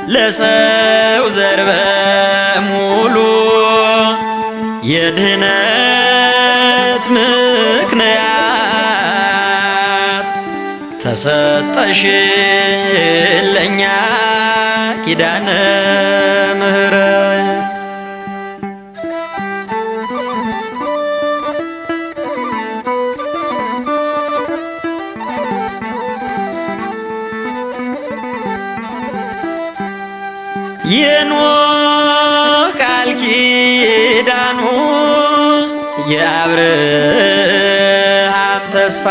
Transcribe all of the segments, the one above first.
ለሰው ዘር በሙሉ የድህነት ምክንያት ተሰጠሽ ለኛ ኪዳነ ምሕረት። የኖህ ቃል ኪዳኑ የአብርሃም ተስፋ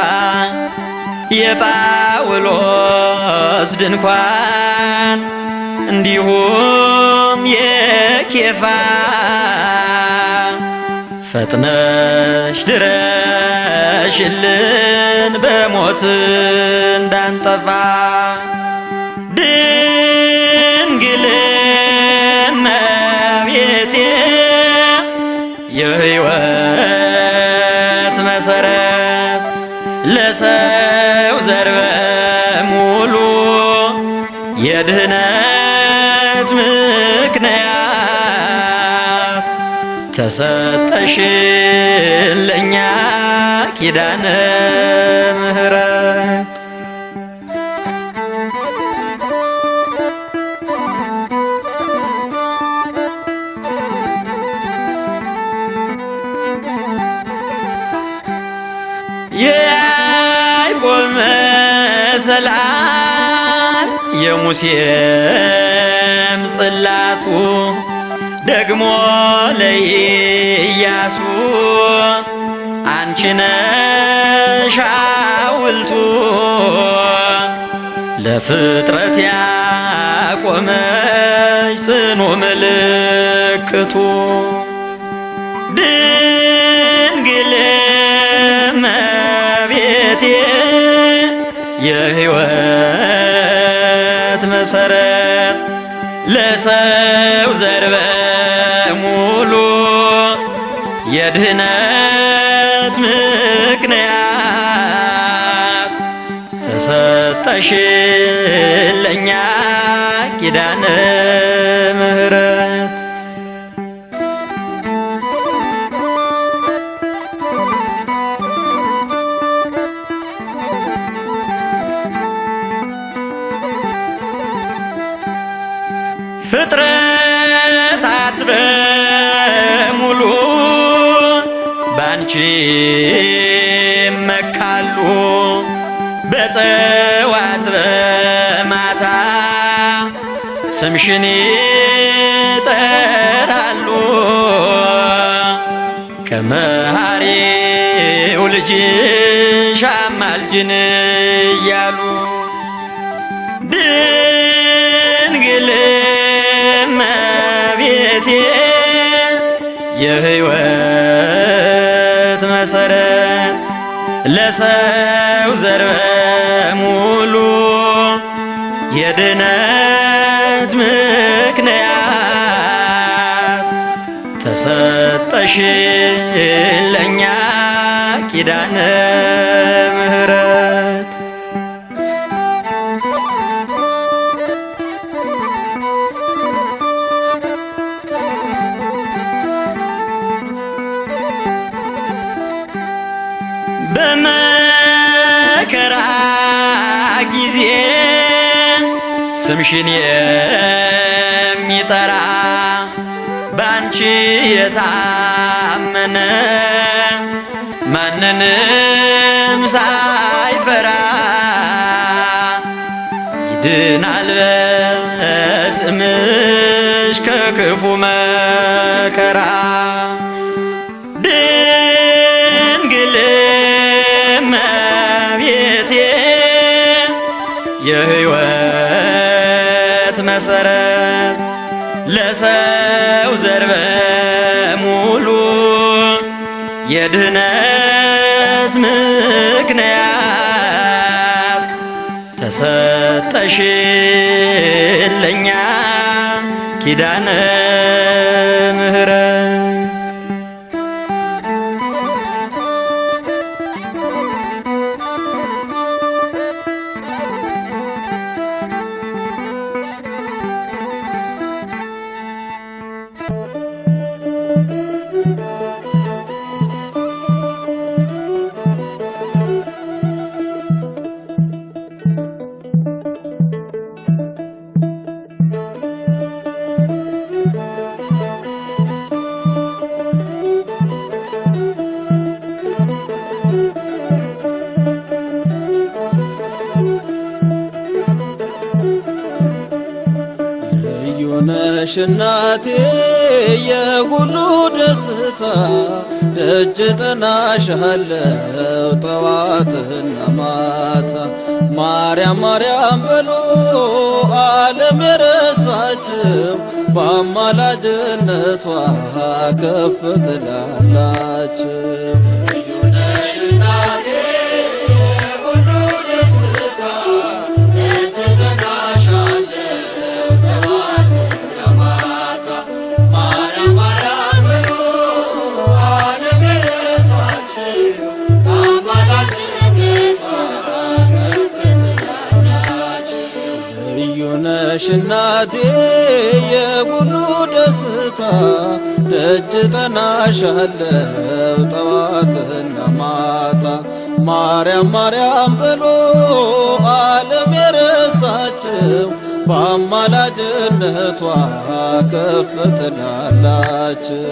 የጳውሎስ ድንኳን እንዲሁም የኬፋ ፈጥነሽ ድረሽልን በሞት እንዳንጠፋ ድንግል እመቤቴ የሕይወት መሰረት ለሰው ዘር በሙሉ የድህነት ምክንያት ተሰጠሽ ለኛ ኪዳነ ምሕረት። የያዕቆብ መሰላል የሙሴም ጽላቱ ደግሞ ለኢያሱ አንቺ ነሽ ሐውልቱ ለፍጥረት ያቆመሽ ጽኑ ምልክቱ ድንግል እመቤቴ የሕይወት መሰረት ለሰው ዘር በሙሉ የድህነት ምክንያት ተሰጠሽ ለኛ ኪዳነ ምሕረት። ፍጥረታት በሙሉ ባንቺ ይመካሉ በጠዋት በማታ ስምሽን ይጠራሉ ከመሐሪው ልጅሽ አማልጅን እያሉ ድንግል እመቤቴ የሕይወት መሰረት ለሰው ዘር በሙሉ የድህነት ምክንያት ተሰጠሽ ለኛ ኪዳነ ምሕረት። በመከራ ጊዜ ስምሽን የሚጠራ ባንቺ የታመነ ማንንም ሳይፈራ ይድናል በስምሽ ከክፉ መከራ ድንግል እመቤቴ የሕይወት መሰረት ለሰው ዘር በሙሉ የድህነት ምክንያት ተሰጠሽ ለኛ ኪዳነ ምሕረት። ነሽ እናቴ የሁሉ ደስታ ደጅ ጥናሻለው ጠዋትና ማታ ማርያም ማርያም በሎ ዓለም የረሳችው በአማላጅነቷ ከፍ ትላላችሁ። ነሽ እናቴ የሁሉ ደስታ ደጅ ጠናሻለው ጠዋትና ማታ ማርያም ማርያም ብሎ ዓለም የረሳችው በአማላጅነቷ ከፍ ትላላችሁ።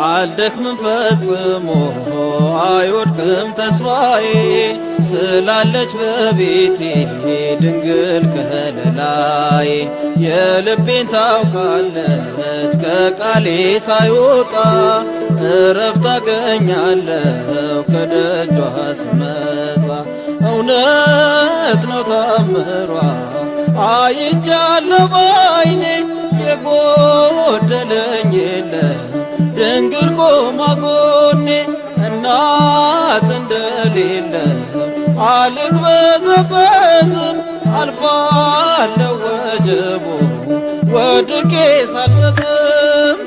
አልደክምም ፈጽሞ አይወድቅም ተስፋዬ ስላለች በቤቴ ድንግል ከለላዬ የልቤን ታውቃለች ከቃሌ ሳይወጣ እረፍት አገኛለሁ ከደጇ ስመጣ እውነት ነው ታምሯ አይቻለሁ ባይኔ የጎደለኝ የለም ድንግል ቆማ ጎኔ እናት እንደሌለ አልቅበዘበዝም አልፋለሁ ወጀቡ ወድቄ ሳልሰጥም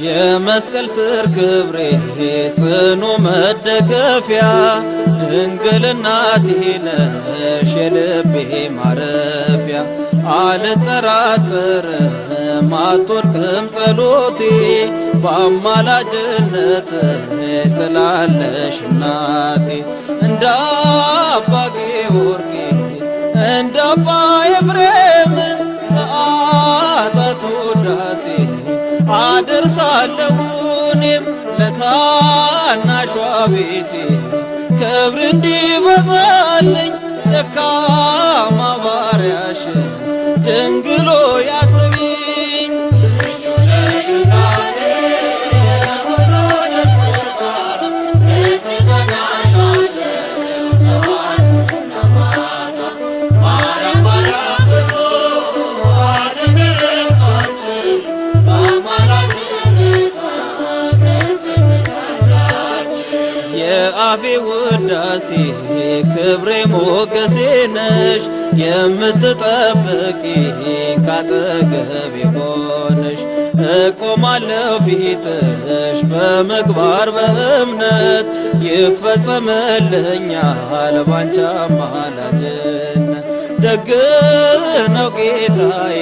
የመስቀል ስር ክብሬ ጽኑ መደገፊያ ድንግል እናቴ ነሽ የልቤ ማረፊያ አልጠራጠርም አትወድቅም ጸሎቴ በአማላጅነትሽ ስላለሽ እናቴ እንደ አባ ጊዮርጊስ እንደ አባ ኤፍሬም ሰዓታቱ ውዳሴ አደርሳለሁ እኔም ለታናሿ ቤቴ ክብር እንዲበዛልኝ ደካማ ባሪያሽ ድንግሎ ያስቢኝ። የአፌ ውዳሴ ክብሬ ሞገሴ ነሽ የምትጠብቂኝ ካጠገቤ ሆነሽ እቆማለሁ ፊትሽ በምግባር በእምነት ይፈጸምልኛል ባንቺ አማላጅነት። ደግ ነው ጌታዬ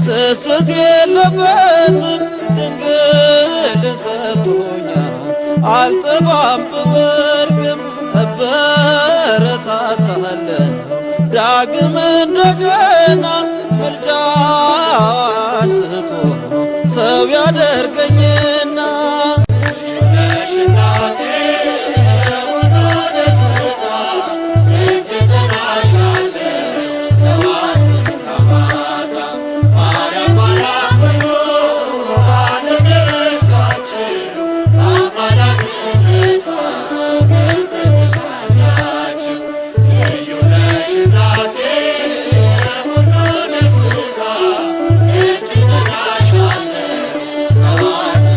ስስት የለበትም ድንግልን ሰጥቶኛል አልጠፋም ብወድቅም እበረታታለሁ ዳግም እንደገና ምልጃዋን ስቶ ሰው ያደርገኝና Come on.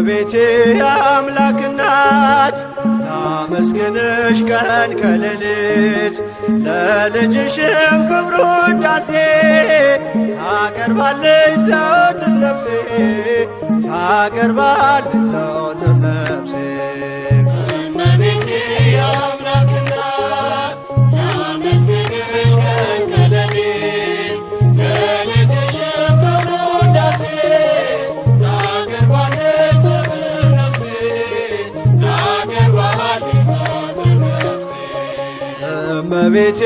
እመቤቴ አምላክ እናት ላመስግንሽ ቀን ከሌሊት ለልጅሽም ክብር ውዳሴ ታቀርባለች ዘወትር ነፍሴ ታቀርባለች ዘወትር ነፍሴ እመቤቴ አምላክ እናት ላመስግንሽ ቀን ከሌሊት ለልጅሽም ክብር ውዳሴ ታቀርባለች ዘወትር ነፍሴ ታቀርባለች ዘወትር ነፍሴ እመቤቴ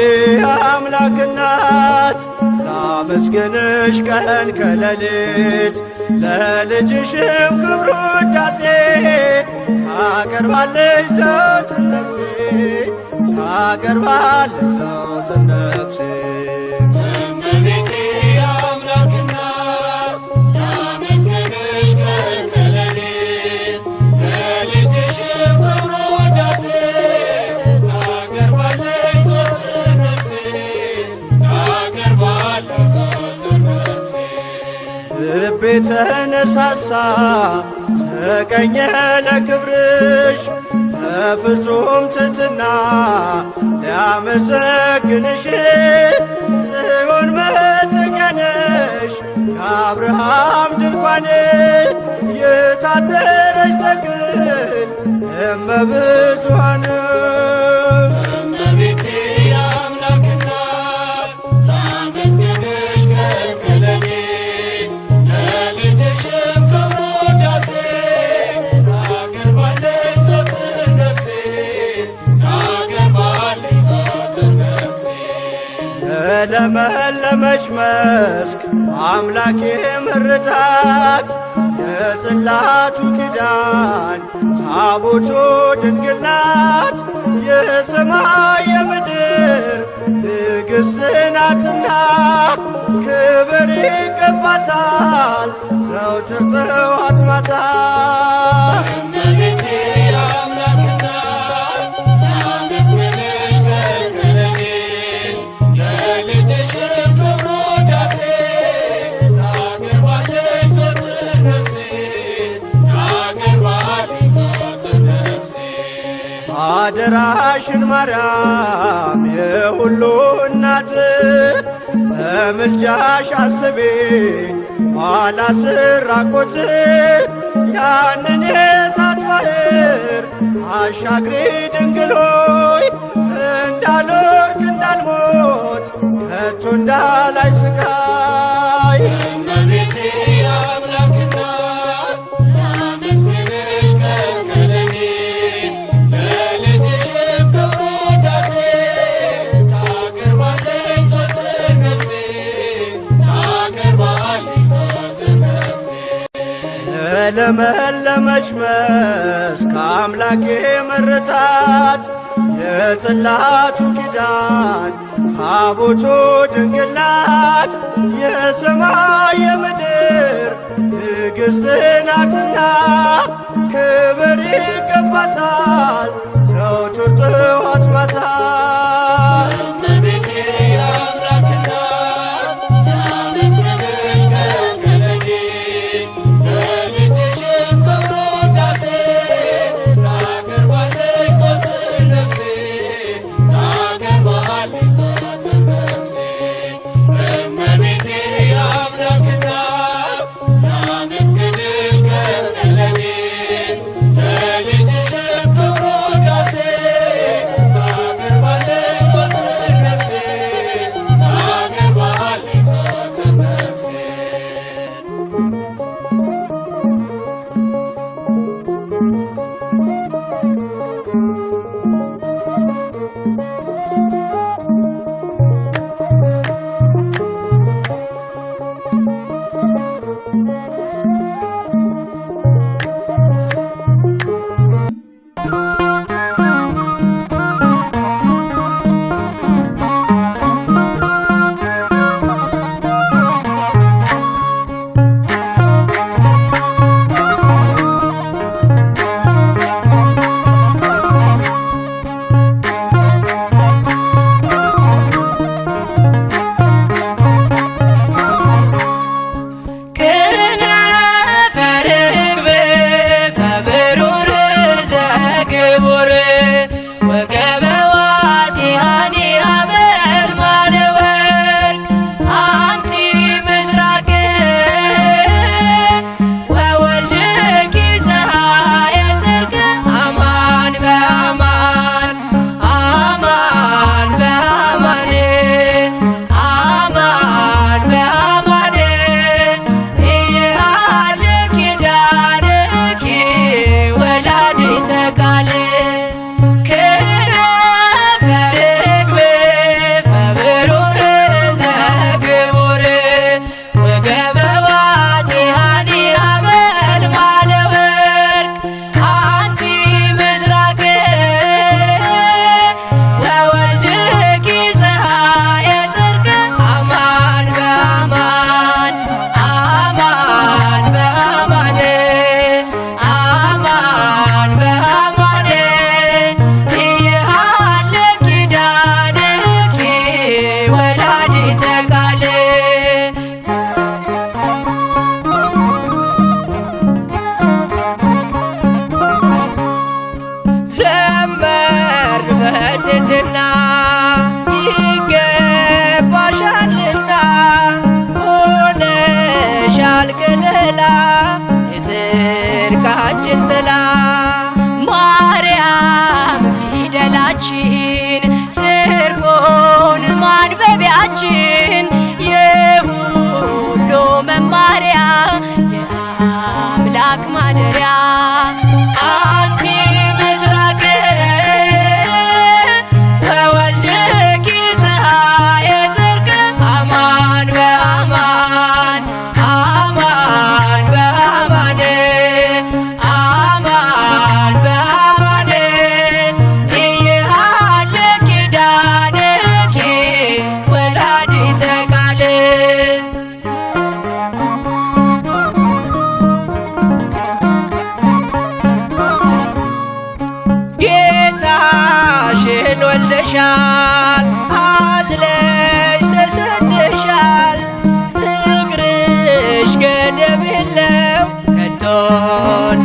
አምላክ እናት ላመስግንሽ ቀን ከሌሊት ለልጅሽም ክብር ውዳሴ ታቀርባለች ዘወትር ነፍሴ ታቀርባለች ዘወትር ነፍሴ እመቤቴ አምላክ እናት ላመስግንሽ ቀን ከሌሊት ለልጅሽም ክብር ውዳሴ ታቀርባለች ዘወትር ነፍሴ ታቀርባለች ዘወትር ነፍሴ ልቤ ተነሳሳ ተቀኘ ለክብርሽ በፍጹም ትሕትና ሊያመሰግንሽ ጽዮን መጠጊያ ነሽ የአብርሃም ድንኳን የታደረች ተክል እመብዙኃን እመቤቴ አምላክ እናት ላመስግንሽ ቀን ከሌሊት ለልጅሽም ክብር ውዳሴ ታቀርባለች ዘወትር ነፍሴ ታቀርባለች ዘወትር ነፍሴ የለመለመች መስክ አምላኬ መረጣት የጽላቱ ኪዳን ታቦቱ ድንግል ናት የሰማይ የምድር ንግሥት ናትና ክብር ይገባታል ዘወትር ጠዋት ማታ እመቤቴ አምላክ እናት ላመስግንሽ ቀን ከሌሊት ለልጅሽም ክብር ውዳሴ ታቀርባለች ዘወትር ነፍሴ ታቀርባለች ዘወትር ነፍሴ አደራሽን ማርያም የሁሉ እናት በምልጃሽ አስቤኝ ኋላ ስራቆት ያንን የእሳት ባሕር አሻግሪ ድንግል ሆይ እንዳልወድቅ እንዳልሞት ከቶ እንዳላይ ስቃይ እመቤቴ አምላክ እናት ላመስግንሽ ቀን ከሌሊት ለልጅሽም ክብር ውዳሴ ታቀርባለች ዘወትር ነፍሴ ታቀርባለች ዘወትር ነፍሴ የለመለመች መስክ አምላኬ መረጣት የጽላቱ ኪዳን ታቦቱ ድንግል ናት የሰማይ የምድር ንግሥት ናትና ክብር ይገባታል ዘወትር ጠዋት ማታ እመቤቴ አምላክ እናት ላመስግንሽ ቀን ከሌሊት ለልጅሽም ክብር ውዳሴ ታቀርባለች ዘወትር ነፍሴ ታቀርባለች ዘወትር ነፍሴ እመቤቴ አምላክ እናት ላመስግንሽ ቀን ከሌሊት ለልጅሽም ክብር ውዳሴ ታቀርባለች ዘወትር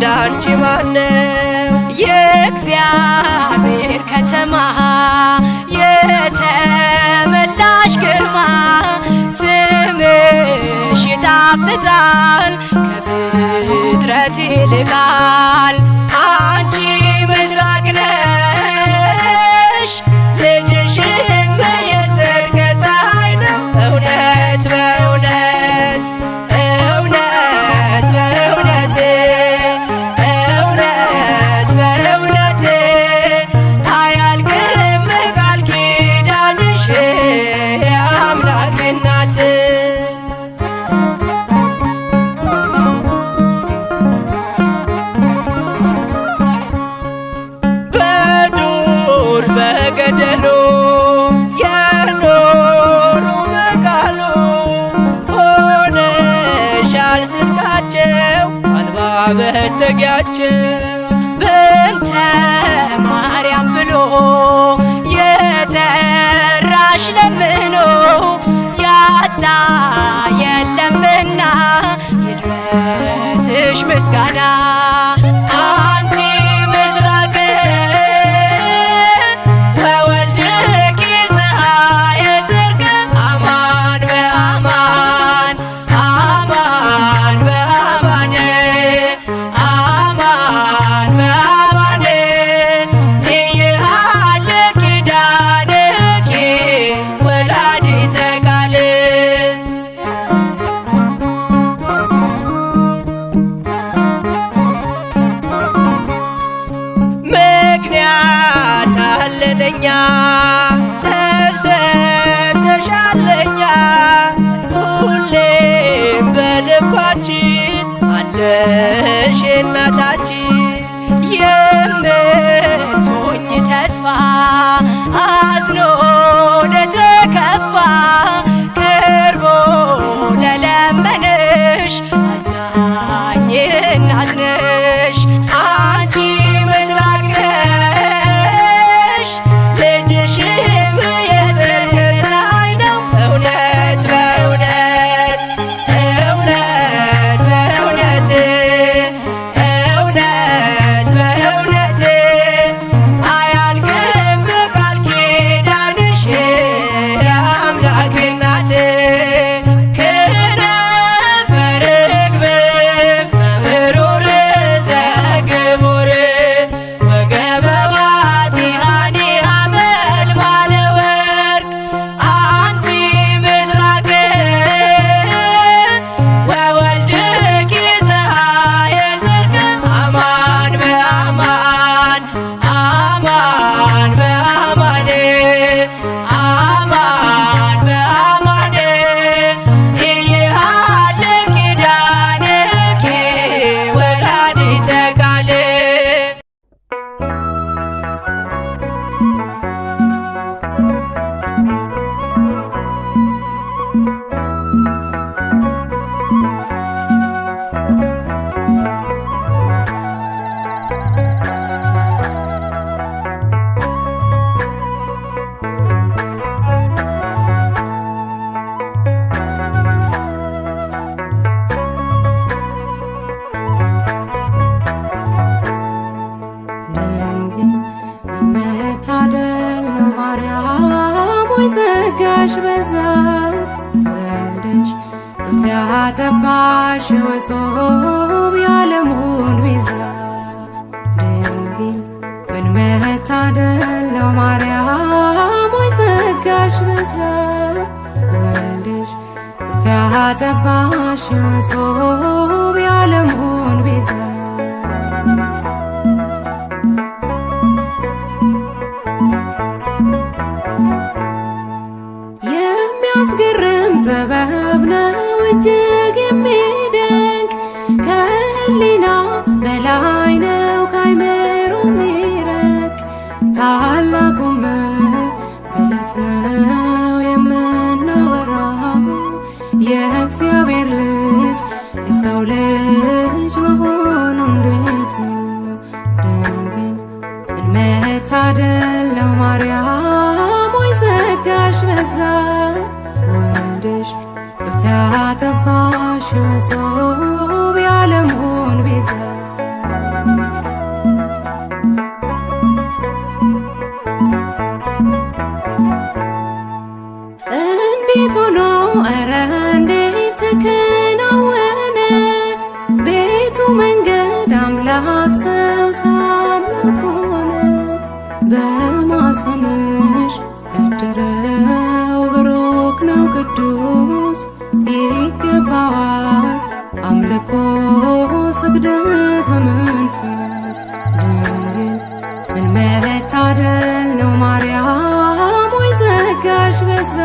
እንዳንቺ ማነው? የእግዚአብሔር ከተማ የተመላሽ ግርማ ስምሽ ይጣፍጣል ከፍጥረት ይልቃል። አንቺ ምስራቅ ነሽ ልጅሽም የጽድቅ ፀሐይ ነው። እውነት በእውነት እውነት በእውነት እውነት በእውነት አያልቅም ቃል ኪዳንሽ የአምላክ እናት። በዱር በገደሉ የኖሩ በቃሉ ሆነሻል ስንቃቸው አልባ መጠጊያቸው። በእንተ ማርያም ብሎ የጠራሽ ለምኖ ያጣ የለምና ይድረስሽ ምስጋና። አንቲ ምስራቅ ወወልድኪ ፀሐየ ጽድቅ አማን በአማን አማን በአማን አማን በአማን ይሃልቅ ኪዳንኪ ወላዲተ ቃል። ምክንያት አለለኛ ተሰጥተሻለኛ ሁሌም በልባችን አለሽ እናታችን። የምትሆኝ ተስፋ አዝኖ ለተከፋ ቅርቦ ለለመንሽ አዝናኝ እናት ነሽ። አንቺ ምስራቅ ነሽ ልጅሽም የጽድቅ ፀሐይ ነው። እውነት በእውነት እውነት በእውነት እውነት በእውነት አያልቅም ቃል ኪዳንሽ የአምላክ እናት። ክነፈ ርግብ በብሩር ዘግቡር ወገበ ዋቲሃኒ ሐመልማለ ወርቅ አንቲ ምስራቅ ወወልድኪ ፀሐየ ጽድቅ አማን በአማን አማን በአማን አማን በአማን ይሃልቅ ኪዳንኪ ወላዲተ ቃል። ድንግል መታደል ነው ማርያም ወይ ጸጋሽ በዛ ወልደሽ ጡት ያጠባሽ ወጾም ያለሙን ቤዛ። ድንግል ምን መታደል ነው ማርያም ወይ ጸጋሽ በዛ ወልደሽ ጡት ያጠባሽ ወጾም ያለሙን ቤዛ። የሚያስገርም ጥበብ ነው እጅግ የሚደንቅ ከህሊና በላይ ነው ካይምሮ የሚረቅ ታላቁም ገለጥ ነው የምናወራው የእግዚአብሔር ልጅ የሰው ልጅ መሆኑ እንዴት ነው? ድንግል ምን መታደል ነው ማርያም ወይ ጸጋሽ በዛ ወልደሽ ጡት ያጠባሽ ወጾም ያለሙን ቤዛ። እንዴት ሆኖ ኧረ እንዴት ተከናወነ ቤቱ መንገድ አምላክ ሰው አምላክ ሆነ። በማኅፀንሽ ያደረው ብሩክ ነው ቅዱስ ይገባዋል አምልኮ ስግደት በመንፈስ ድንግል ምን መታደል ነው ማርያም ወይ ጸጋሽ በዛ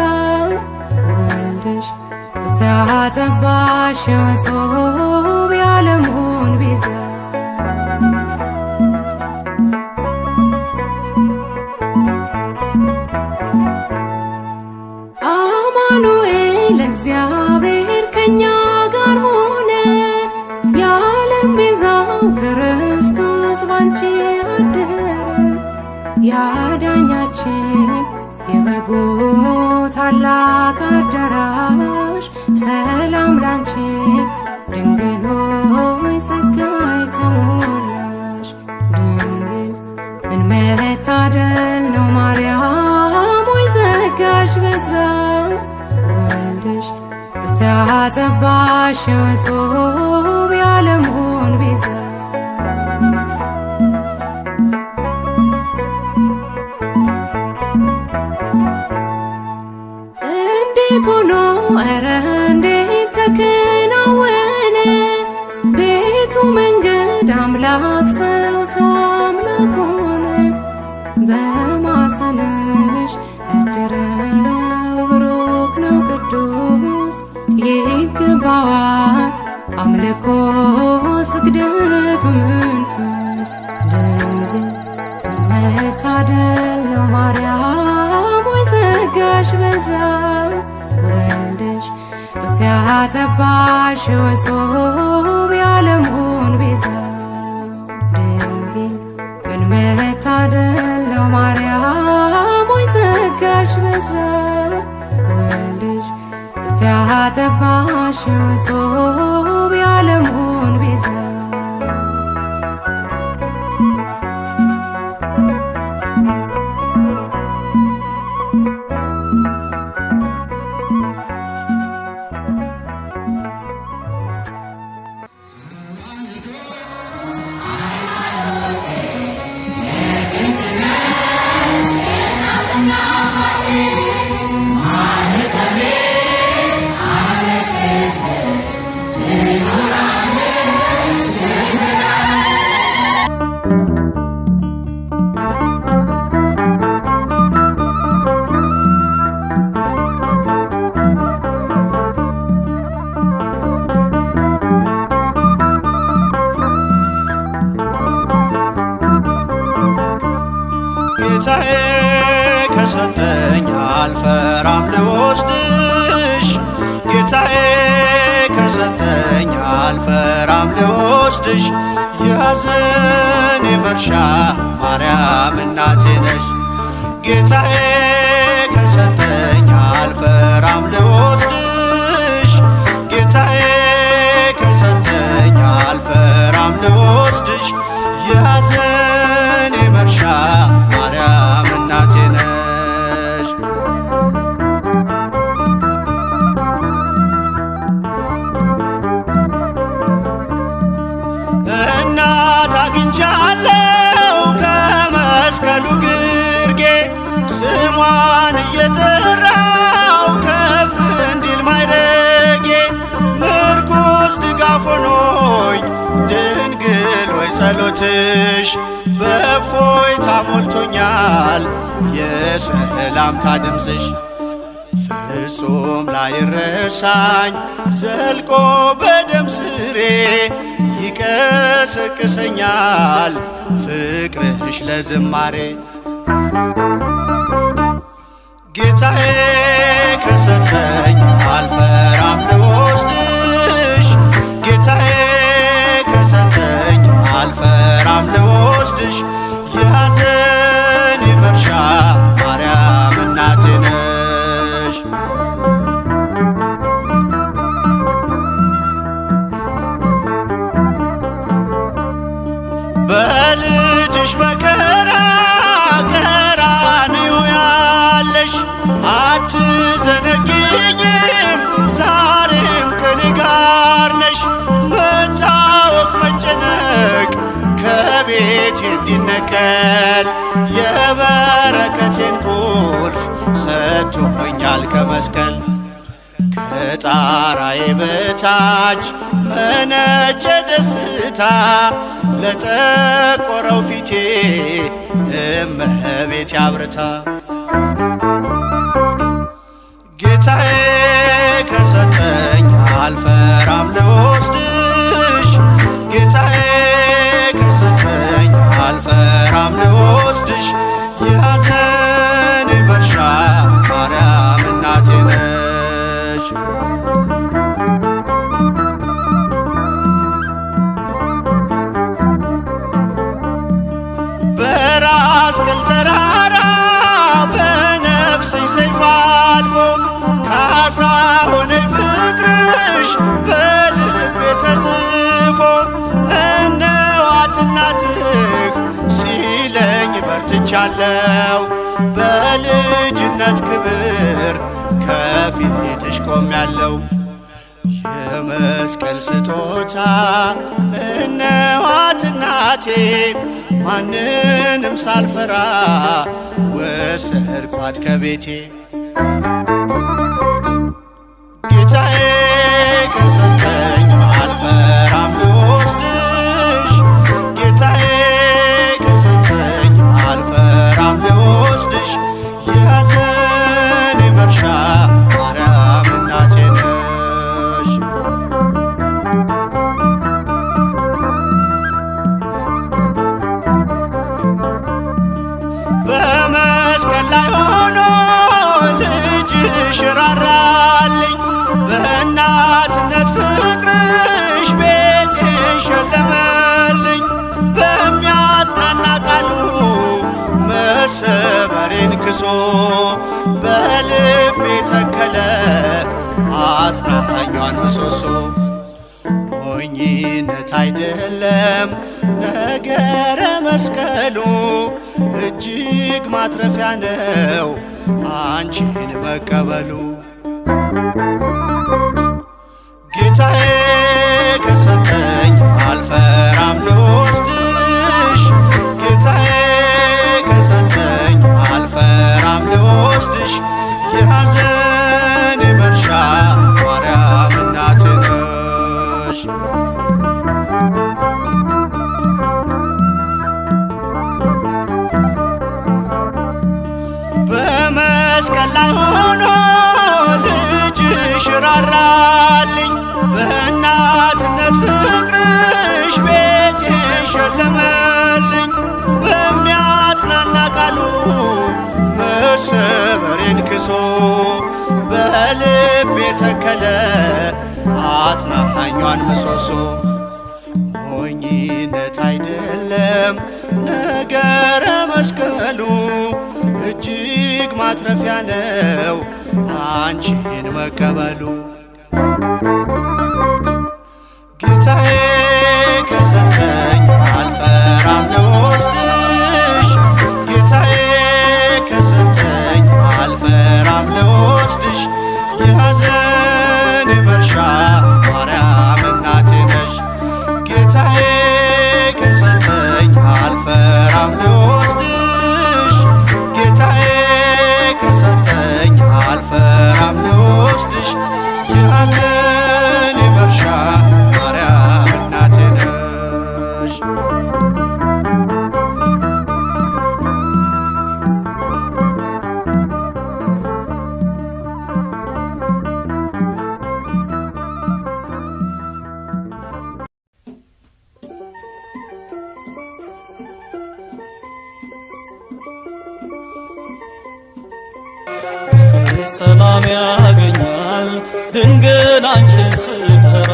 ወልድሽ ጡት ያጠባሽ የመሶብ የዓለሙን ቤዛ አማኑኤል እግዚአብሔር ከኛ ጋር ሆነ የዓለም ቤዛው ክርስቶስ ባንቺ አደረ ያዳኛችን የበጉ ታላቅ አዳራሽ ሰላም ላንቺ ድንግል ሆይ ጸጋ የተሞላሽ ድንግል ምን መታደል ነው ማርያም ወይ ጸጋሽ በዛ ወልድሽ ጡት ያጠባሽ የመሶብ የዓለሙን ቤዛ እንዴት ሆኖ ኧረ እንዴት ተከናወነ ቤቱ መንገድ አምላክ ሰው አምላክ ሆነ። በማኅፀንሽ ያደረው ብሩክ ነው ቅዱስ ይገባዋል አምልኮ ስግደት በመንፈስ ድንግል መታደል ነው ማርያም ወይ ጸጋሽ በዛ ወልድሽ ጡት ያጠባሽ የመሶብ የዓለሙን ቤዛ ድንግል ምን መታደል ነው ማርያም ወይ ጸጋሽ በዛ ወልድሽ ጡት ያጠባሽ የመሶብ የዓለሙን ቤዛ ጌታዬ ከሰጠኝ አልፈራም ልወስድሽ ጌታዬ ከሰጠኝ አልፈራም ልወስድሽ የሐዘኔ መርሻ ማርያም እናቴ ነሽ ጌታዬ ከሰጠኝ አልፈራም ልወስድሽ ጌታዬ ከሰጠኝ አልፈራም ልወስድሽ የሐዘኔ መርሻ ማርያም እናቴ ነሽ እናት አግኝቻለሁ ከመስቀሉ ግርጌ ስሟን እየጠራው ከፍ እንዲል ማይረጌ ምርኩስ ድጋፍ ሆኖኝ ድንግል ወይ ጸሎትሽ በእፎይታ ሞልቶኛል የሰላምታ ድምፅሽ ፍጹም ላይረሳኝ ዘልቆ በደም ስሬ ይቀሰቅሰኛል ፍቅርሽ ለዝማሬ ጌታዬ ከሰጠኝ አልፈራም ልወስድሽ ጌታዬ ከሰጠኝ አልፈራም ልወስድሽ የሐዘኔ መርሻ ማርያም እናቴ ነሽ በልጅሽ መከራ ቀራንዮ ያለሽ አትዘነጊ ይወጣል ከመስቀል ከጣራዬ በታች መነጨ ደስታ ለጠቆረው ፊቴ እመቤቴ አብርታ ጌታዬ ከሰጠኝ አልፈራም ልወስድሽ ጌታዬ ከሰጠኝ አልፈራም ልወስድሽ የሐዘኔ መርሻ ማርያም እናቴ ነሽ በራስ ቅል ተራራ በነፍስሽ ሰይፍ አልፎ ካሳ ሆነኝ ፍቅርሽ በልቤ ተጽፎ እነዋት እናትህ ሲለኝ በርትቻለሁ በልጅነት ክብር ከፊትሽ ቆሜያለሁ የመስቀል ስጦታ እነዋት እናቴ ማንንም ሳልፈራ ወሰድኳት ከቤቴ ጌታዬ ከሰጠኝ አልፈራም ልወስድሽ ጌታዬ ከሰጠኝ አልፈራም ልወስድሽ የሐዘኔ መርሻ ማርያም እናቴ ነሽ በመስቀል ላይ ሆኖ ልጅሽ ራራልኝ በእናትነት ፍቅርሽ ቤቴን ሸለመልኝ በሚያጽናና ቃሉ መሰበሬን ክሶ በልቤ ተከለ አጽናኛዋን ምሰሶ ሞኝነት አይደለም ነገረ መስቀሉ እጅግ ማትረፊያ ነው አንቺን መቀበሉ ጌታዬ ከሰጠኝ አልፈራም ልወስድሽ ጌታዬ ከሰጠኝ አልፈራም ልወስድሽ የሐዘኔ መርሻ ማርያም እናቴ ነሽ በመስቀል ላይ ሆኖ ልጅሽ ራራልኝ በእናትነት ፍቅርሽ ቤቴን ሸለመልኝ በሚያጽናና ቃሉ መሰበሬን ክሶ በልቤ ተከለ አጽናኛዋን ምሰሶ ሞኝነት አይደለም ነገረ መስቀሉ እጅግ ማትረፊያ ነው አንቺን መቀበሉ ጌታዬ ከሰጠኝ አልፈራም ልወስድሽ ጌታዬ ከሰጠኝ አልፈራም ልወስድሽ የሐዘኔ መርሻ ማርያም እናቴ ነሽ ጌታዬ ከሰጠኝ አልፈራም ልወስድሽ ጌታዬ ከሰጠኝ አልፈራም ልወስድሽ የሐዘኔ መርሻ ማርያም እናቴ ነሽ ሰላም ያገኛል ድንግል አንቺን ስጠራ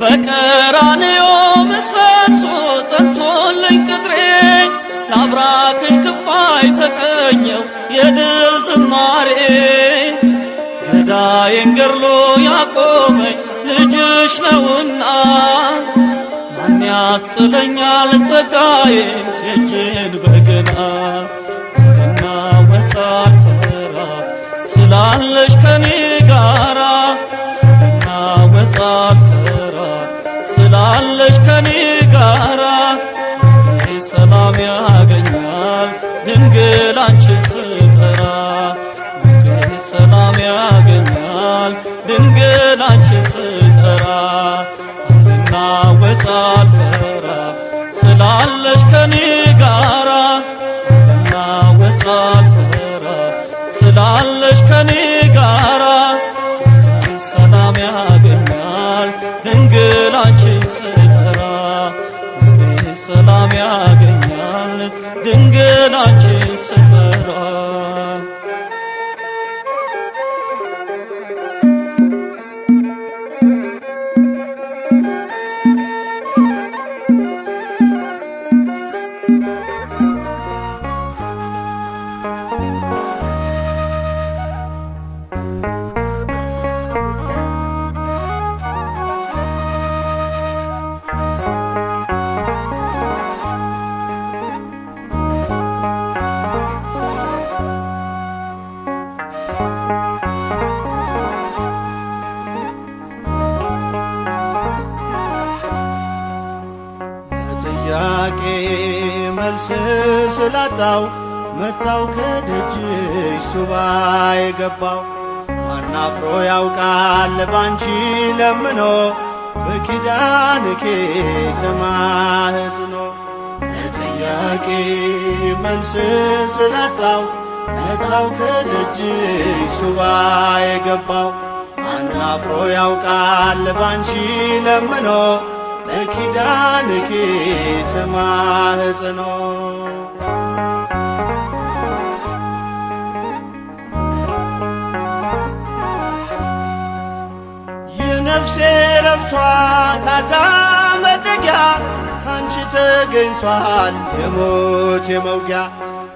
በቀራንዮ ምሰሶ ጸንቶልኝ ቅጥሬ ለአብራክሽ ክፋይ ተቀኘው የድል ዝማሬ ገዳዬን ገድሎ ያቆመኝ ልጅሽ ነውና ማን ያስጥለኛል ጸጋዬን የእጅን በገና ልናወጥ አልፈራ ስላለሽ ከኔ ጋራ ልናወጥ አልፈራ ስላለሽ ከኔ ጋራ ውስጤ ሰላም ያገኛል ድንግል አንቺን ስጠራ ውስጤ ሰላም ያገኛል ድንግል አንቺን ስጠራ አልናወጥ አልፈራ ስላለሽ ከኔ ጋራ አልናወጥ አልፈራ ስላለሽ ከኔ ጋራ ውስጤ ሰላም ያገኛል ድንግል አንቺን ስጠራ ውስጤ ሰላም ያገኛል ድንግል አንቺን ስጠራ ጥያቄ መልስ ስላጣው መጣው ከደጅሽ ሱባ የገባው አናፍሮ ያውቃል ባንቺ ለምኖ በኪዳንኪ ተማህጽኖ ጥያቄ መልስ ስላጣው መጣው ከደጅሽ ሱባ የገባው አናፍሮ ያውቃል ባንቺ ለምኖ በኪዳንኪ ተማህጽኖ የነፍሴ ረፍቷ ታዛ መጠጊያ ካንቺ ተገኝቷል የሞት የመውጊያ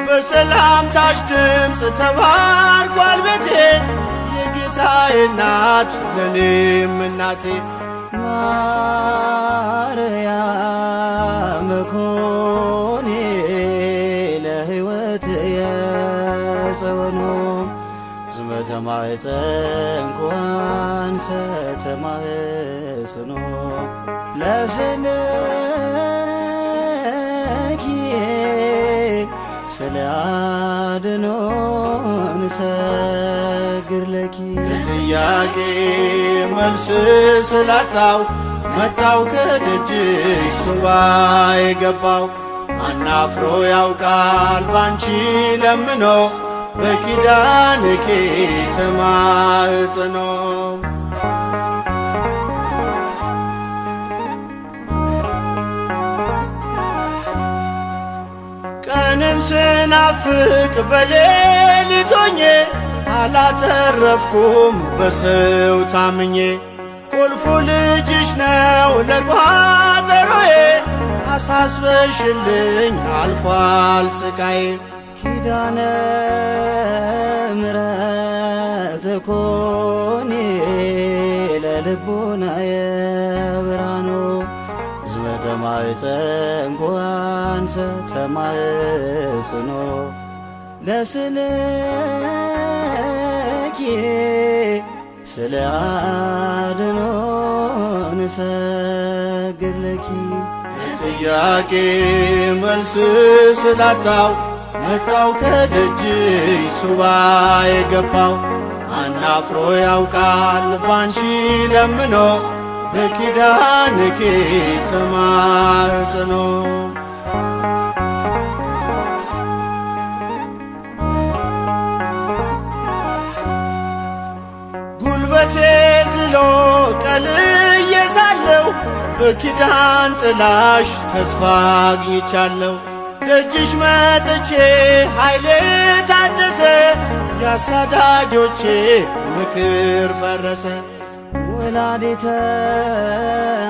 በሰላምታሽ ድምፅ ተባርኳል ቤቴ የጌታዬ እናት ለኔም እናቴ ማርያም ኮኔ ለሕይወት የጸወኖ ዝመተ ማኅፀን ተማህጽኖ ለስልኪ ስለ አድኖን ሰግር ለኪ ጥያቄ መልስ ስላጣው መጣው ከደጅሽ ሱባ የገባው አናፍሮ ያውቃል ባንቺ ለምኖ በኪዳንኪ ተማህጽኖ ቀንን ስናፍቅ በሌሊት ሆኜ አላተረፍኩም በሰው ታምኜ ቁልፉ ልጅሽ ነው ለቋጠሮዬ አሳስበሽልኝ አልፏል ስቃዬ ኪዳነ ምሕረት ኮኔ ለልቡናዬ ብርሃኖ ዝመተ ማኅፀን ተማህጽኖ ለስልኪ ስለ አድኖን ሰግር ለኪ ጥያቄ መልስ ስላጣው መጣው ከደጅሽ ሱባ የገባው አናፍሮ ያውቃል ባንቺ ለምኖ በኪዳንኪ ተማህጽኖ ጉልበቴ ዝሎ ቀልዬ ሳለሁ በኪዳን ጥላሽ ተስፋ አግኝቻለሁ ደጅሽ መጥቼ ኃይሌ ታደሰ ያሳዳጆቼ ምክር ፈረሰ ወላዲተ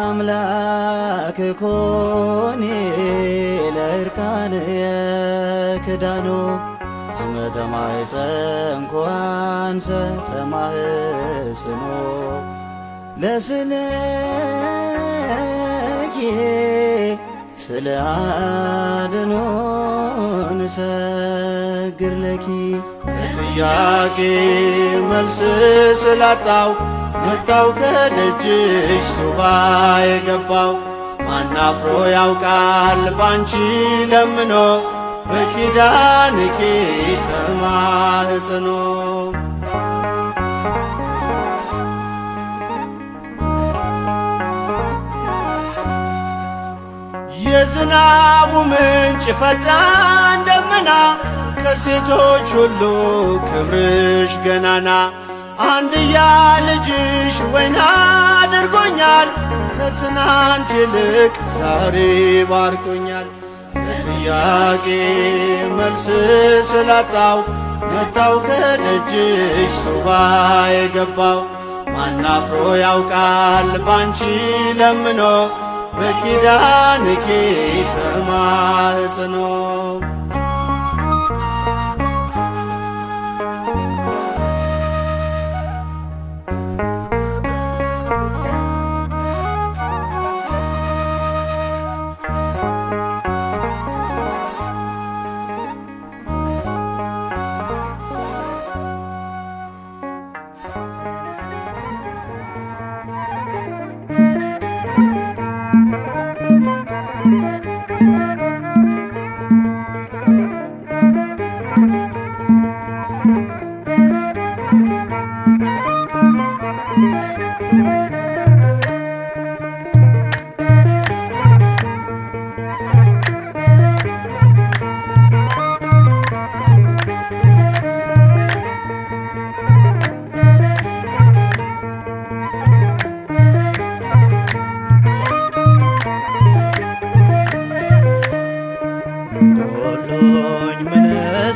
አምላክ ኮኔ ለእርቃን የክዳኖ ዝመተ ማኅፀን ተማህጽኖ ለስልኪ ስለ አድኖን ሰግር ለኪ ጥያቄ መልስ ስላጣው መጣው ከደጅሽ ሱባ የገባው ማናፍሮ ያውቃል ባንቺ ለምኖ በኪዳንኪ ተማህጽኖ የዝናቡ ምንጭ ፈጣን ደመና ከሴቶች ሁሉ ክብርሽ ገናና አንድያ ልጅሽ ወይን አድርጎኛል ከትናንት ይልቅ ዛሬ ባርኮኛል። ለጥያቄ መልስ ስላጣው መጣው ከደጅሽ ሱባ የገባው ማናፍሮ ያውቃል ባንቺ ለምኖ በኪዳንኪ ተማህጽኖ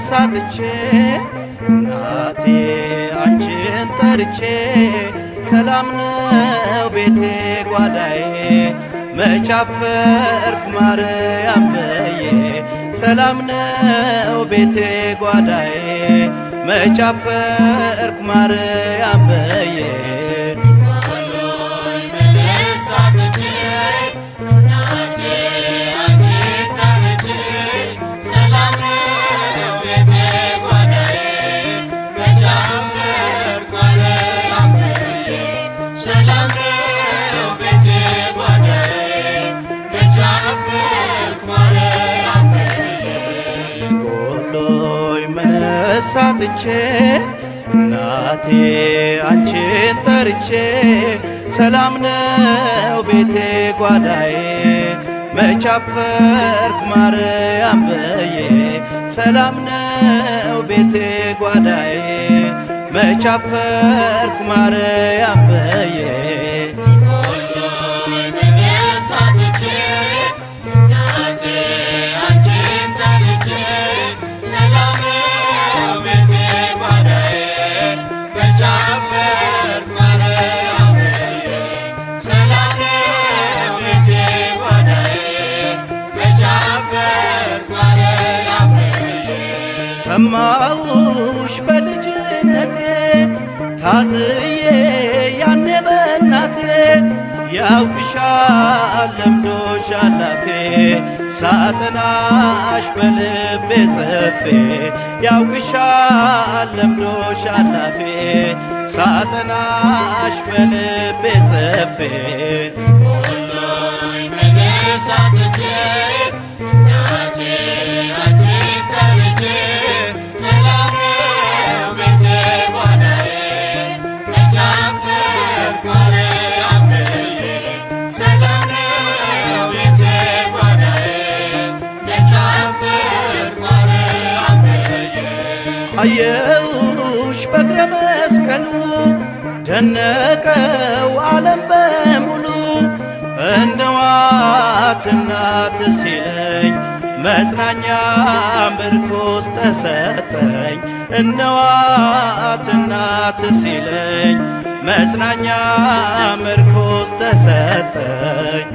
ሳጥቼ እናቴ አንቺን ጠርቼ ሰላም ነው ቤቴ ጓዳዬ መች አፈርኩ ማርያም በዬ ሰላም ነው ቤቴ ጓዳዬ መች አፈርኩ ማርያም በዬ ሳጥቼ እናቴ አንቺን ጠርቼ ሰላም ነው ቤቴ ጓዳዬ መች አፈርኩ ማርያም በዬ ሰላም ነው ቤቴ ጓዳዬ መች አፈርኩ ማርያም በዬ ሰማሁሽ በልጅነቴ ታዝዬ ያኔ በእናቴ ያውቅሻል ለምዶሻል አፌ ሳጥናሽ በልቤ ጽፌ ያውቅሻል ለምዶሻል አፌ ሳጥናሽ በልቤ ጽፌ አየሁሽ በእግረ መስቀሉ ደነቀው ዓለም በሙሉ እንደዋት እናት ሲለኝ መጽናኛ ምርኩዝ ተሰጠኝ እንደዋት እናት ሲለኝ መጽናኛ ምርኩዝ ተሰጠኝ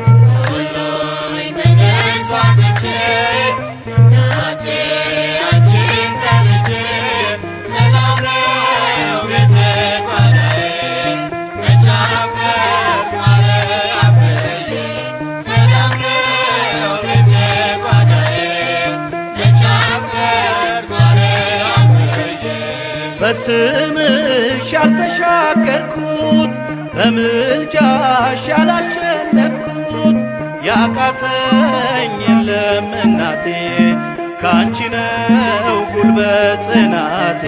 በስምሽ ያልተሻገርኩት በምልጃሽ ያላሸነፍኩት ያቃተኝ የለም እናቴ ካንቺ ነው ጉልበት ጽናቴ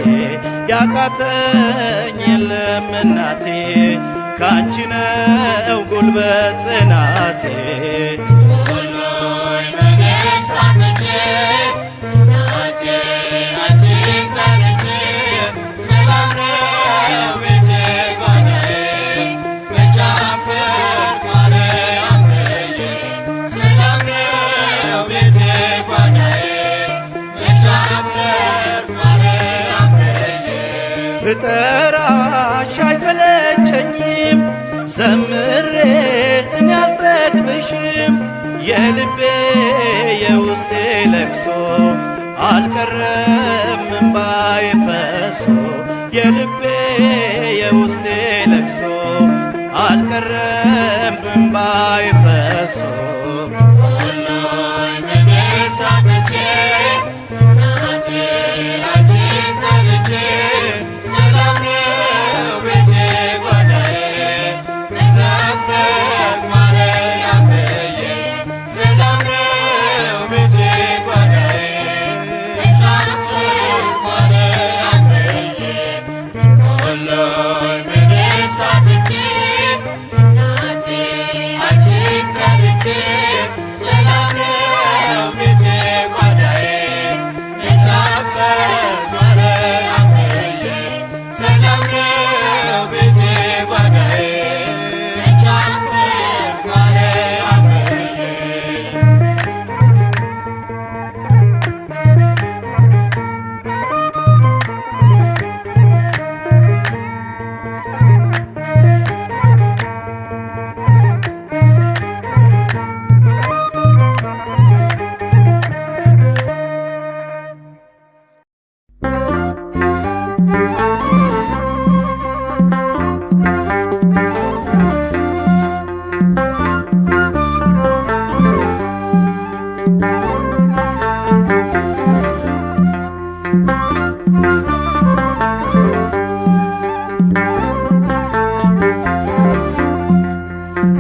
ያቃተኝ የለም እናቴ ካንቺ ነው ጉልበት ጽናቴ ሁሉይ መነሳትቼ እናቴ አንቺን ጠርቼ ሰላም ነው ቤቴ ጓዳዬ መቼ አፈርኩ ማርያም ብዬ ሰላም ነው ቤቴ ጓዳዬ መቼ አፈርኩ ማርያም ብዬ ብጠራሽ አይሰለቸኝም ዘምሬ እኔ አልጠግብሽም የልቤ የውስጤ ለቅሶ አልቀረም እምባዬ ፈሶ የልቤ የውስጤ ለቅሶ አልቀረም እምባዬ ፈሶ ሁሉይ መነሳትቼ እናቴ አንቺን ጠርቼ ሰላም ነው ቤቴ ጓዳዬ መቼ አፈርኩ ማርያም ብዬ ሰላም ነው ቤቴ ጓዳዬ መቼ አፈርኩ ማርያም ብዬ ሁሉይ መነሳትቼ እናቴ አንቺን ጠርቼ ሰላም ነው ቤቴ ጓዳዬ መቼ አፈርኩ ማርያም ብዬ ሰላም ነው ቤቴ ጓዳዬ መቼ አፈርኩ ማርያም ብዬ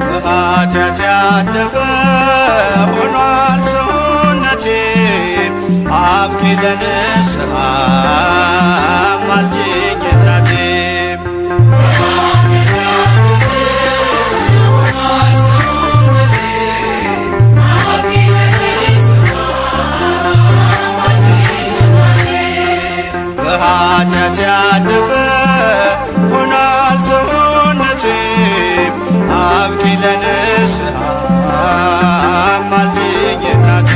በኃጢአት ያደፈ ሆኗል ሰውነቴ አብቂ ለንስሐ አማልጅኝ እናቴ በኃጢአት ያደፈ ሆኗል ሰውነቴ አብቂ ለንስሐ አማልጅኝ እናቴ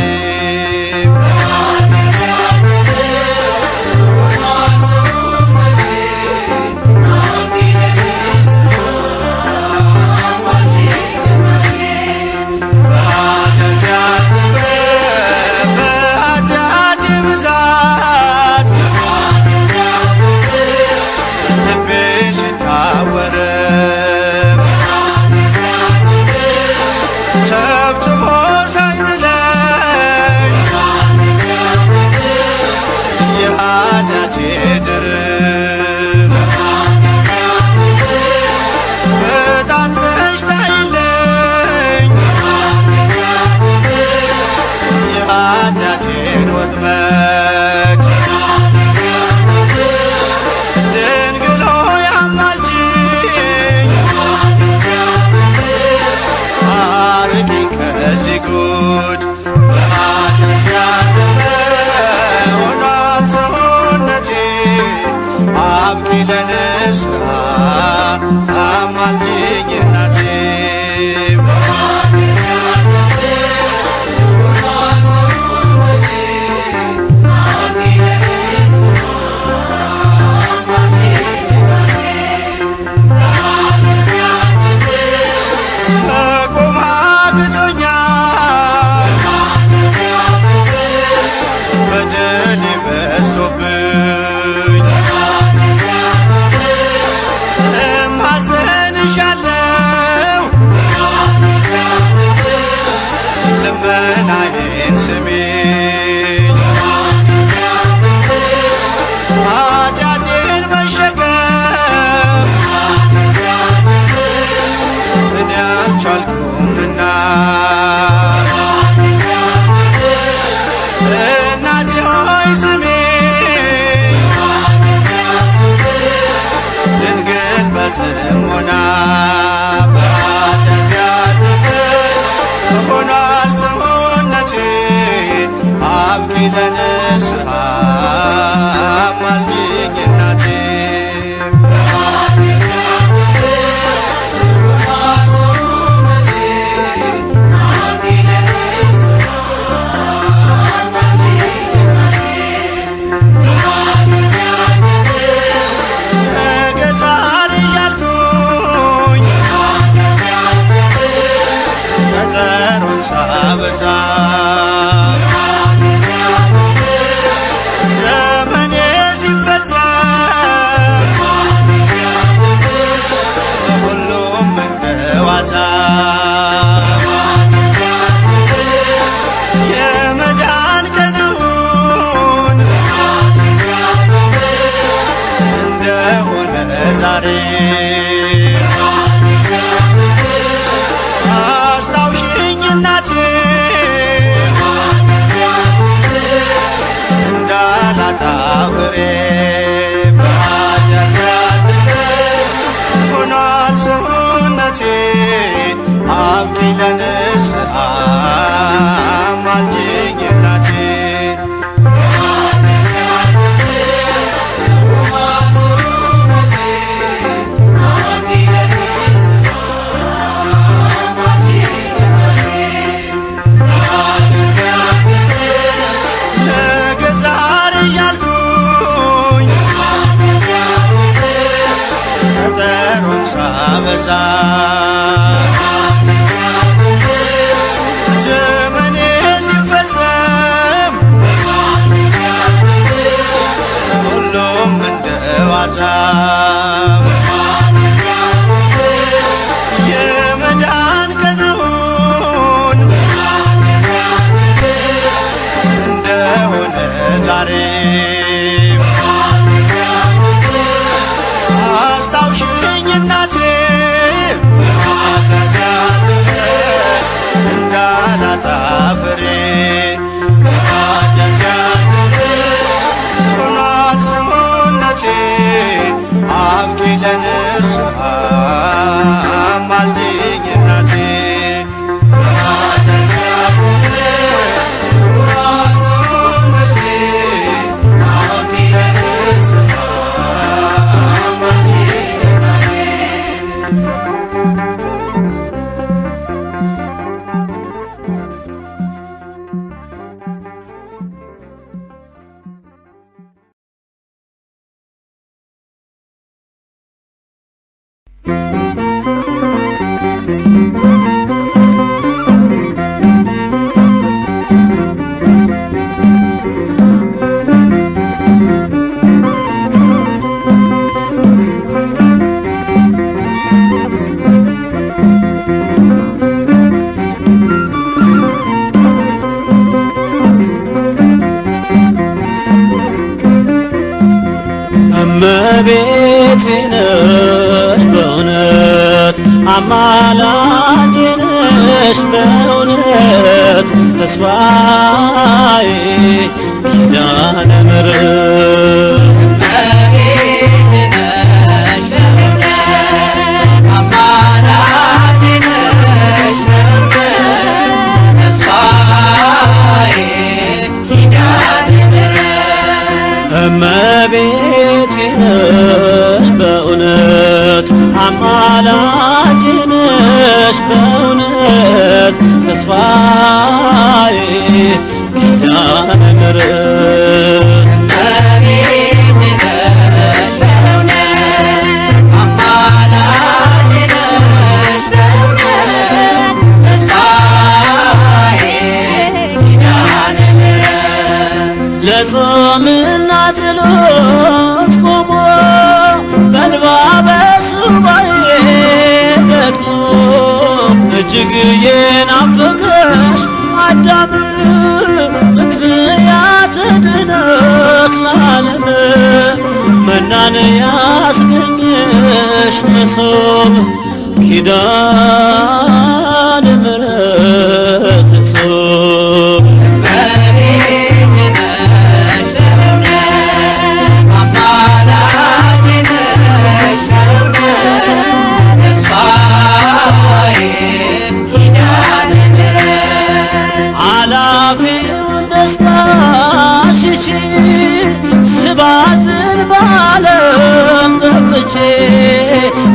በኃጢአት ያደፈ በኃጢአት ብዛት ልቤ ሲታወር ተብትቦ ሳይጥለኝ የኃጢአቴ ድርብ በጣትሽ ታይለኝ የኃጢአቴን ወጥመድ ድንግል ሆይ አማልጅኝ አርቂኝ ከዚህ ጉድ በኃጢአት ያደፈ ሆኗል ሰውነቴ አብቂ ለንስሐ አማልጅኝ እናቴ መቆም አቅቶኛል በደሌ በዝቶብኝ እማጸንሻለሁ ልመናዬን ስሚኝ ኃጢአቴን መሸከም በይ ስሜ ድንግል በጽሞና በኃጢአት ያለፈ ሆኗል ሰውነቴ አብቂ ለንስሐ አማልጅኝ እናቴ ገዛር እያልኩኝ ቀጠሮን ሳበዛ ዘመኔ ሲፈጸም ሁሉም እንደዋዛ የመዳን ቀኑን እንደሆነ ዛሬ አስታውሽኝ እናቴ እንዳላጣ ፍሬ በኃጢአት ያለፈ ሆኗል ሰውነቴ አብቂ ለንስሐ አማልጅኝ እናቴ ነገ ዛሬ እያልኩኝ ቀጠሮን ሳበዛ ዘመኔ ሲፈጸም ሁሉም እንደዋዛ የመዳን ቀኑን እንደሆነ ዛሬ አስታውሽኝ እናቴ በኃጢአት ያለፈ እንዳላጣ ፍሬ በኃጢአት ያለፈ ሆኗል ሰውነቴ አብቂ ለንስሐ አማልጅኝ እናቴ በኃጢአት ያለፈ ሆኗል ሰውነቴ አብቂ ለንስሐ አማልጅኝ እናቴ እመቤቴ ነሽ በእውነት አማላጄ ነሽ በእውነት ተስፋዬ ኪዳነ ምሕረት እመቤቴ ነሽ በእውነት አማላጄ ነሽ በእውነት ተስፋዬ ኪዳነ ምሕረት ለጾምና ጸሎት ቆሞ በእንባ በሱባኤ ደክሞ እጅግ የናፈቀሽ አዳም ምክንያት ድነት ለዓለም መናን ያስገኘሽ መሶብ ኪዳነ ምሕረት እጹብ ኃላፊውን ደስታ ሽቺ ስባትን በዓለም ጠፍቼ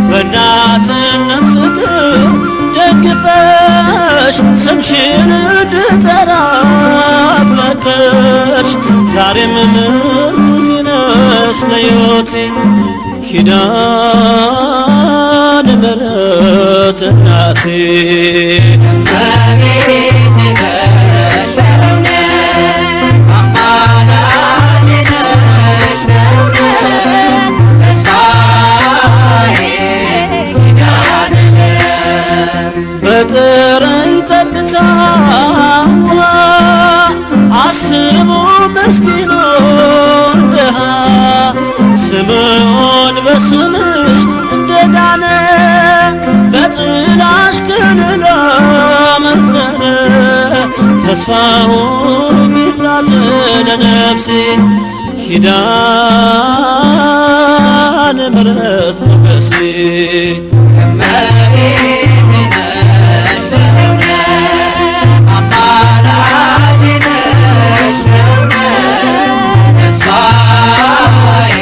በእናትነት ፍቅር ደግፈሽ ስምሽን እንድጠራ ፈቀድሽ። ዛሬም ምርኩዜ ነሽ ለሕይወቴ ኪዳነ ምሕረት እናቴ እመቤቴ ነሽ በእውነት አማላጄ ነሽ በእውነት ተስፋዬ ኪዳነ ምሕረት በጥረኝ ጠብታ ውሃ አስቡ ምስኪኑን ድሃ ስምዖን በስምሽ እንደዳነ በጥላሽ ከለላ መከረ ተስፋውን ይላት ለነፍሴ ኪዳነ ምሕረት ሞገሴ እመቤቴ ነሽ በእውነት አማላጄ ነሽ በእውነት ተስፋዬ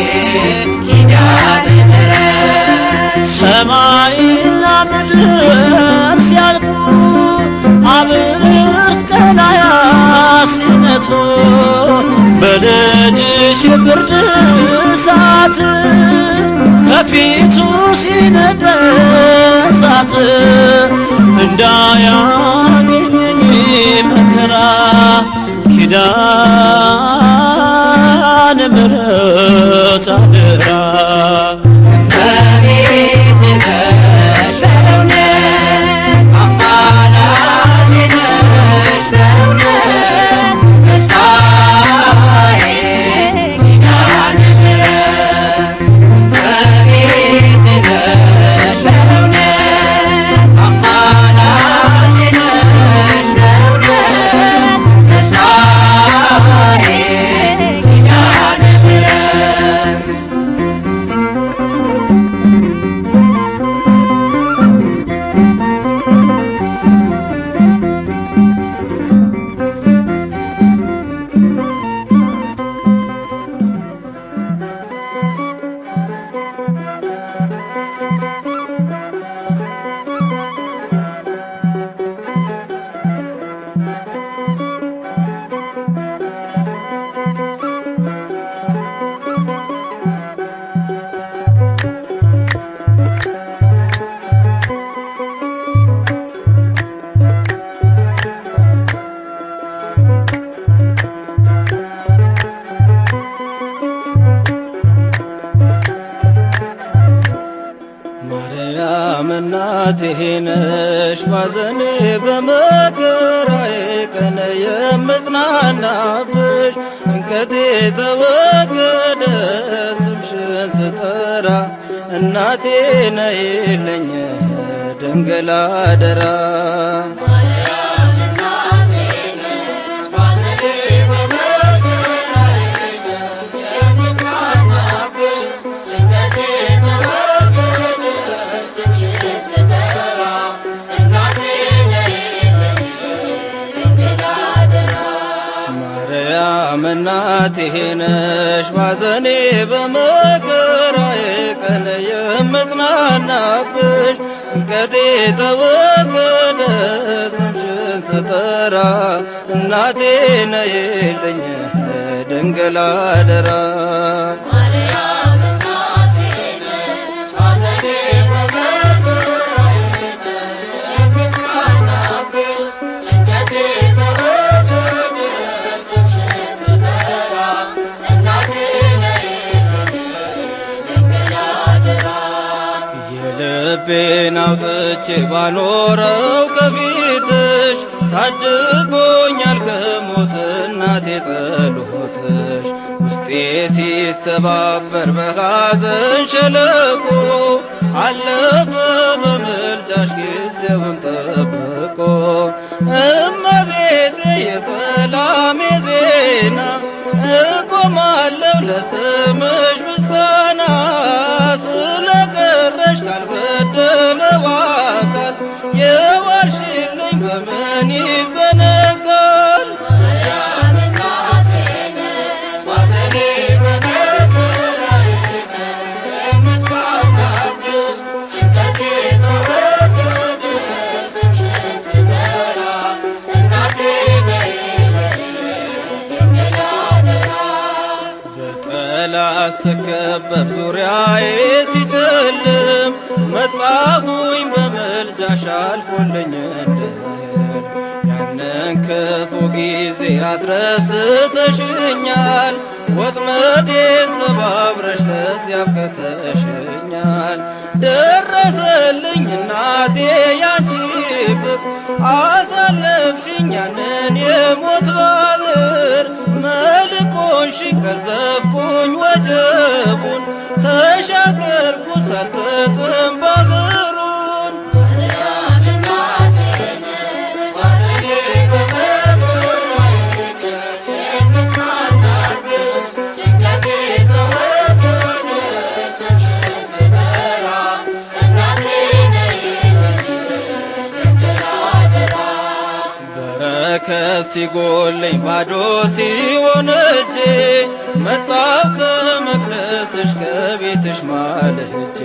ኪዳነ ምሕረት ሰማይና ምድር ሲያልፉ አብርት ቀላያት ሲነቱ በልጅሽ የፍርድ እሳት ከፊቱ ሲነድ እሳት እንዳያገኘኝ መከራ ኪዳነ ምሕረት አደራ እመቤቴ ነሽ በእውነት አማላጄ ነሽ በእውነት ተስፋዬ ኪዳነ ምሕረት እመቤቴ ነሽ በእውነት አማላጄ ነሽ በእውነት ተስፋዬ ኪዳነ ምሕረት ማርያም እናቴ ነሽ ባዘኔ በመከራዬ ቀን የምጽናናብሽ ጭንቀቴ ተወገደ ስምሽን ስጠራ እናቴ ነይልኝ ድንግል አደራ ማርያም እናቴ ነሽ ባዘኔ በመከራዬ ቀን የምጽናናብሽ ጭንቀቴ ተወገደ ስምሽን ስጠራ እናቴ ነይልኝ ድንግል አደራ ልቤን አውጥቼ ባኖረው ከፊትሽ ታድጎኛል ከሞት እናቴ ጸሎትሽ ውስጤ ሲሰባበር በሐዘን ሸለቆ አለፈ በምልጃሽ ጊዜውን ጠብቆ እመቤቴ የሰላሜ ዜና እቆማለሁ ለስምሽ ምስጋና ስለቀረሽ ካልበደለው አካል የዋልሽልኝ በምን ይዘነጋል ስከበብ ዙሪያዬ ሲጨልም መጣሁኝ በምልጃሽ አልፎልኝ እንደህል ያንን ክፉ ጊዜ አስረስተሽኛል ወጥመዴ ሰባብረሽ ለዚያ አብቅተሽኛል። ደረሰልኝ እናቴ ያንቺ ፍቅር አሳለፍሽኝ ያንን የሞት ባህር መልኮንሽኝ ቀዘፍኩኝ ወጀቡን ተሻገርኩ ሳልሰጥም ባህሩን በረከት ሲጎለኝ ባዶ ሲሆን እጄ መጣሁ ከመቅደስሽ ከቤትሽ ማልጄ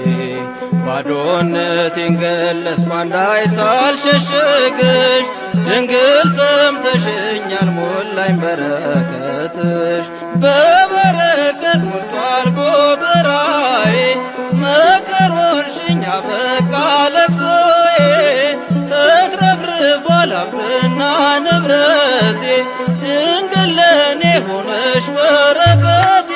ባዶነቴን ገለጽኩ አንዳይ ሳልሸሽግሽ ድንግል ሰምተሽኛል ሞላኝ በረከትሽ በበረከት ሞልቷል ጎተራዬ መከር ሆንሽኝ አበቃ ለቅሶዬ ተትረፍርፏል ሀብትና ንብረቴ ድንግል ለኔ ሆነሽ በረከቴ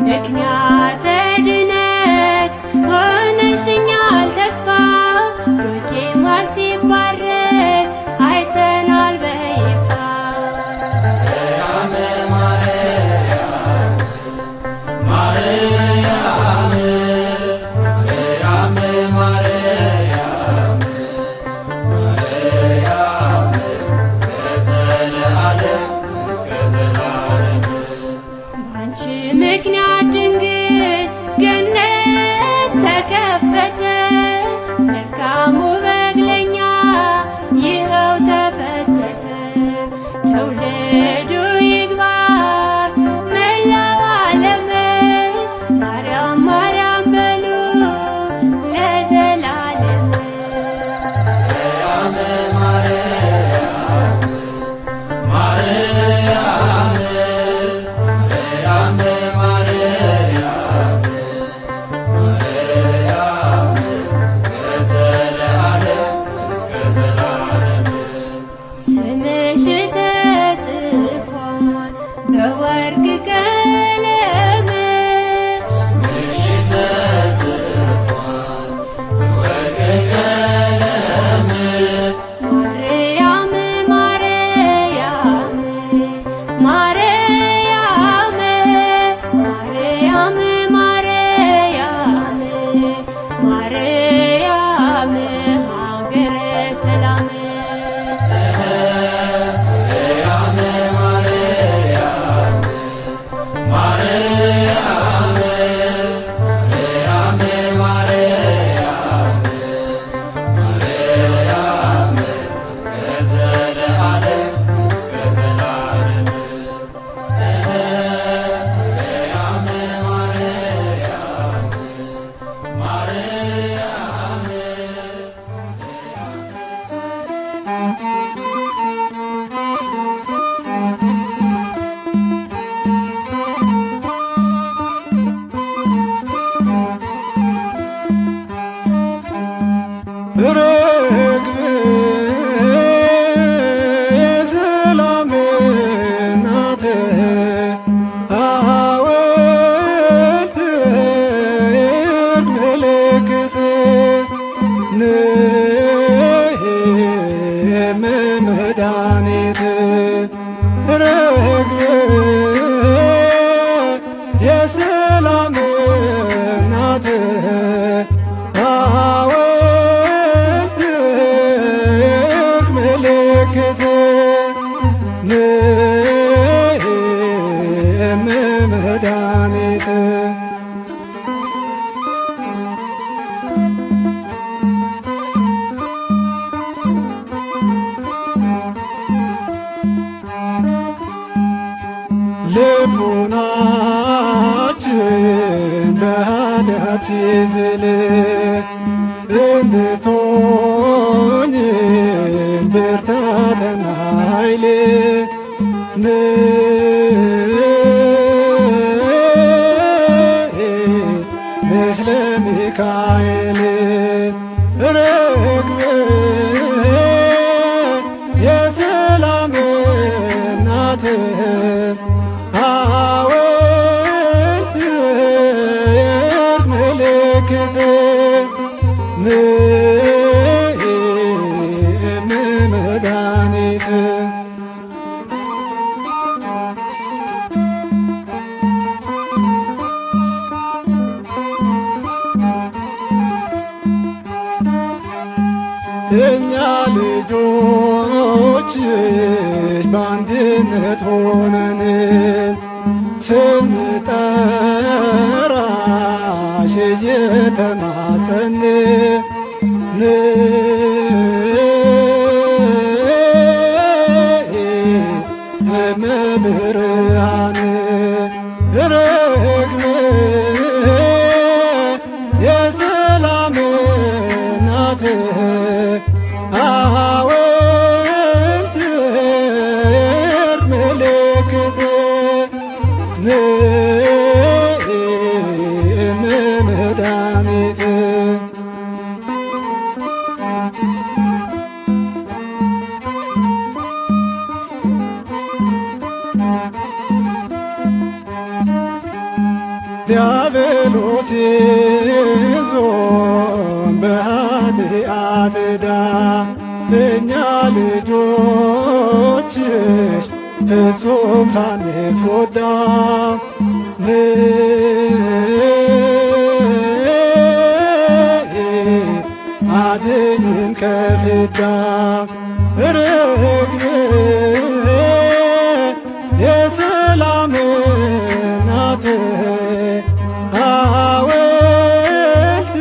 ምክንያተ ድነት ሆነሽኛል ተስፋ ርግብ የሰላም እናት ሐውልት የእርቅ ምልክት መድኃኒት ርግብ የሰላም እናት ሐውልት የእርቅ ምልክት መድኃኒት ልቡናችን በኃጢአት ሲዝል እንድትሆኝ ብርታትና ኃይል ምስለ ሚካኤል ርግብ የሰላም እናት ሐውልት የእርቅ ምልክት መድኃኒት እኛ ልጆችሽ በአንድነት ሆነን ስንጠራሽ እየተማጸን እመብርሃን ርግብ የሰላም እናት ሐውልት የእርቅ ምልክት መድኃኒት ዲያብሎስ ይዞን በኃጢአት ዕዳ እኛ ልጆችሽ ፍጹም ሳንጎዳ አድኝን ከፍዳ ርግብ የሰላም እናት ሐውልት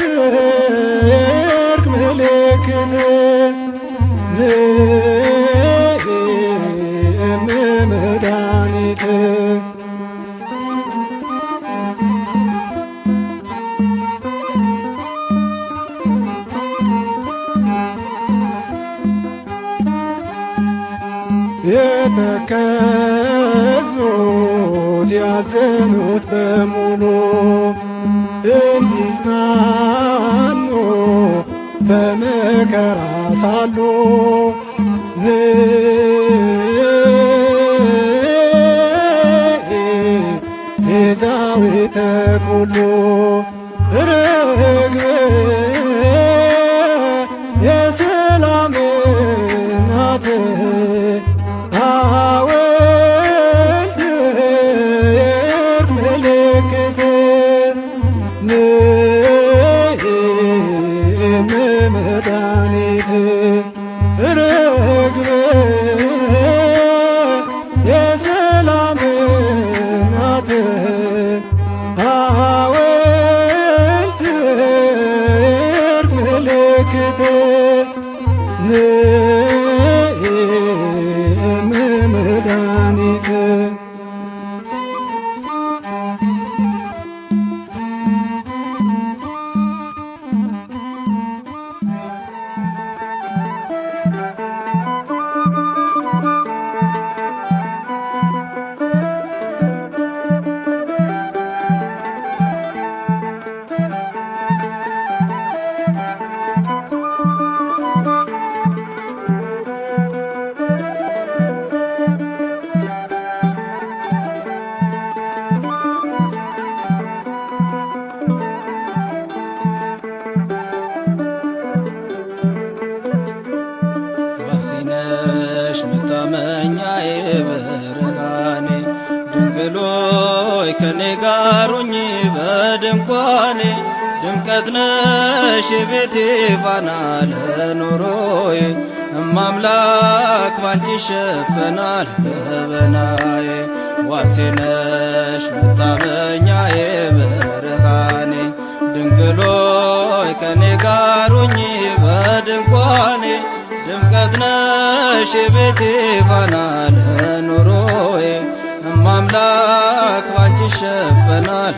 የእርቅ ምልክት መድኃኒት የተከዙት ያዘኑት በሙሉ እንዲጽናኑ በመከራ ሳሉ ቤዛዊተ ኩሉ ርግብ የሰላም እናት ሐውልት የእርቅ ምልክት መድኃኒት ርግብ የሰላም እናት ሐውልት የእርቅ ምልክት መድኃኒት ከኔ ጋር ሁኚ በድንኳኔ ድምቀት ነሽ የቤቴ ፋና ለኑሮዬ እማምላክ ባንቺ ይሸፈናል ገበናዬ ዋሴ ነሽ መታመኛዬ ብርሃኔ ድንግሎይ ከኔ ጋር ሁኚ በድንኳኔ ድምቀት ነሽ የቤቴ ፋና ለኑሮዬ እማምላክ ባንቺ ይሸፈናል